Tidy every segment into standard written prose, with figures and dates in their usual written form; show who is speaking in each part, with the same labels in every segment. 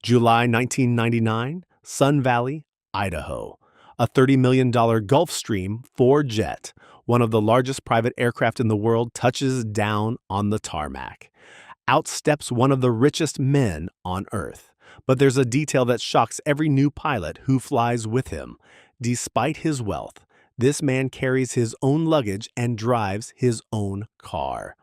Speaker 1: July 1999, Sun Valley, Idaho. A $30 million Gulfstream 4 jet, one of the largest private aircraft in the world, touches down on the tarmac. Out steps one of the richest men on Earth. But there's a detail that shocks every new pilot who flies with him. Despite his wealth, this man carries his own luggage and drives his own car.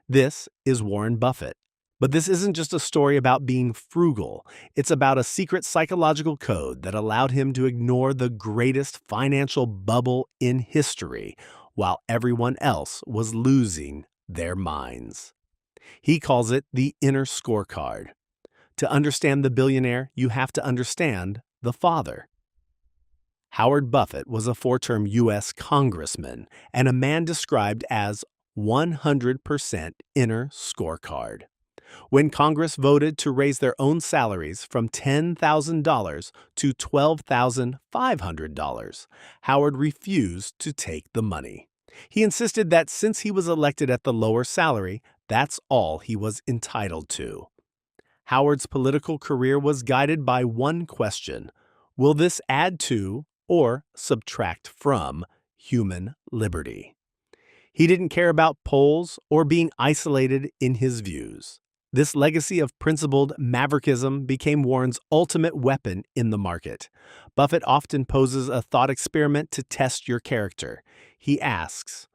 Speaker 1: This is Warren Buffett. But this isn't just a story about being frugal. It's about a secret psychological code that allowed him to ignore the greatest financial bubble in history while everyone else was losing their minds. He calls it the Inner Scorecard. To understand the billionaire, you have to understand the father. Howard Buffett was a four-term U.S. congressman and a man described as 100% inner scorecard. When Congress voted to raise their own salaries from $10,000 to $12,500, Howard refused to take the money. He insisted that since he was elected at the lower salary, that's all he was entitled to. Howard's political career was guided by one question: will this add to or subtract from human liberty? He didn't care about polls or being isolated in his views. This legacy of principled maverickism became Warren's ultimate weapon in the market. Buffett often poses a thought experiment to test your character. He asks,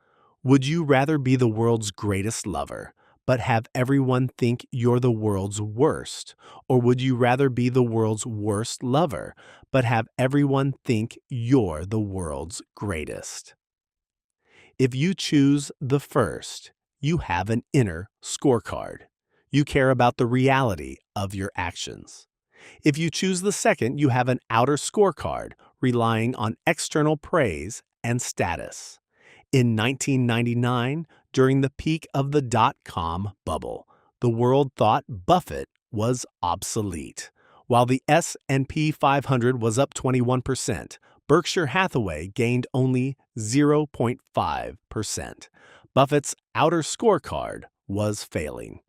Speaker 1: would you rather be the world's greatest lover, but have everyone think you're the world's worst? Or would you rather be the world's worst lover, but have everyone think you're the world's greatest? If you choose the first, you have an inner scorecard. You care about the reality of your actions. If you choose the second, you have an outer scorecard, relying on external praise and status. In 1999, during the peak of the dot-com bubble, the world thought Buffett was obsolete. While the S&P 500 was up 21%, Berkshire Hathaway gained only 0.5%. Buffett's outer scorecard was failing.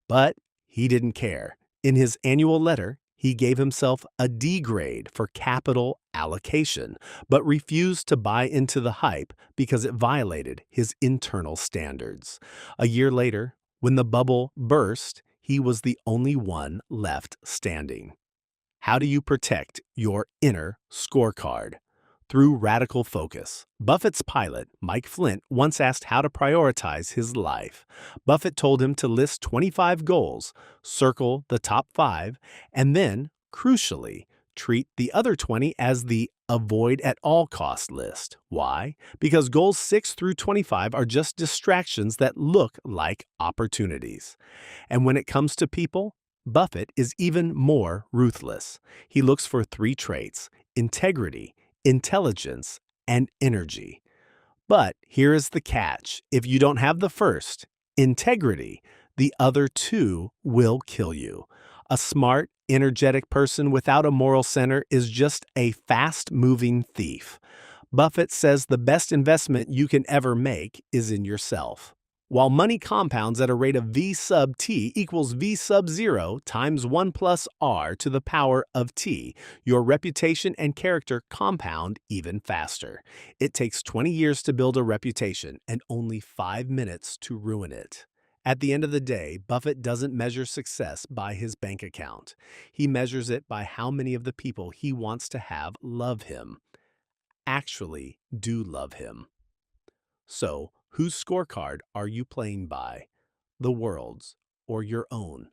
Speaker 1: But he didn't care. In his annual letter, he gave himself a D grade for capital allocation, but refused to buy into the hype because it violated his internal standards. A year later, when the bubble burst, he was the only one left standing. How do you protect your inner scorecard? Through radical focus. Buffett's pilot, Mike Flint, once asked how to prioritize his life. Buffett told him to list 25 goals, circle the top 5, and then, crucially, treat the other 20 as the avoid at all cost list. Why? Because goals 6 through 25 are just distractions that look like opportunities. And when it comes to people, Buffett is even more ruthless. He looks for 3 traits: integrity, intelligence, and energy. But here is the catch. If you don't have the first, integrity, the other 2 will kill you. A smart, energetic person without a moral center is just a fast-moving thief. Buffett says the best investment you can ever make is in yourself. While money compounds at a rate of V sub t equals V sub 0 times 1 plus r to the power of t, your reputation and character compound even faster. It takes 20 years to build a reputation and only 5 minutes to ruin it. At the end of the day, Buffett doesn't measure success by his bank account. He measures it by how many of the people he wants to have love him actually do love him. So, whose scorecard are you playing by? The world's or your own?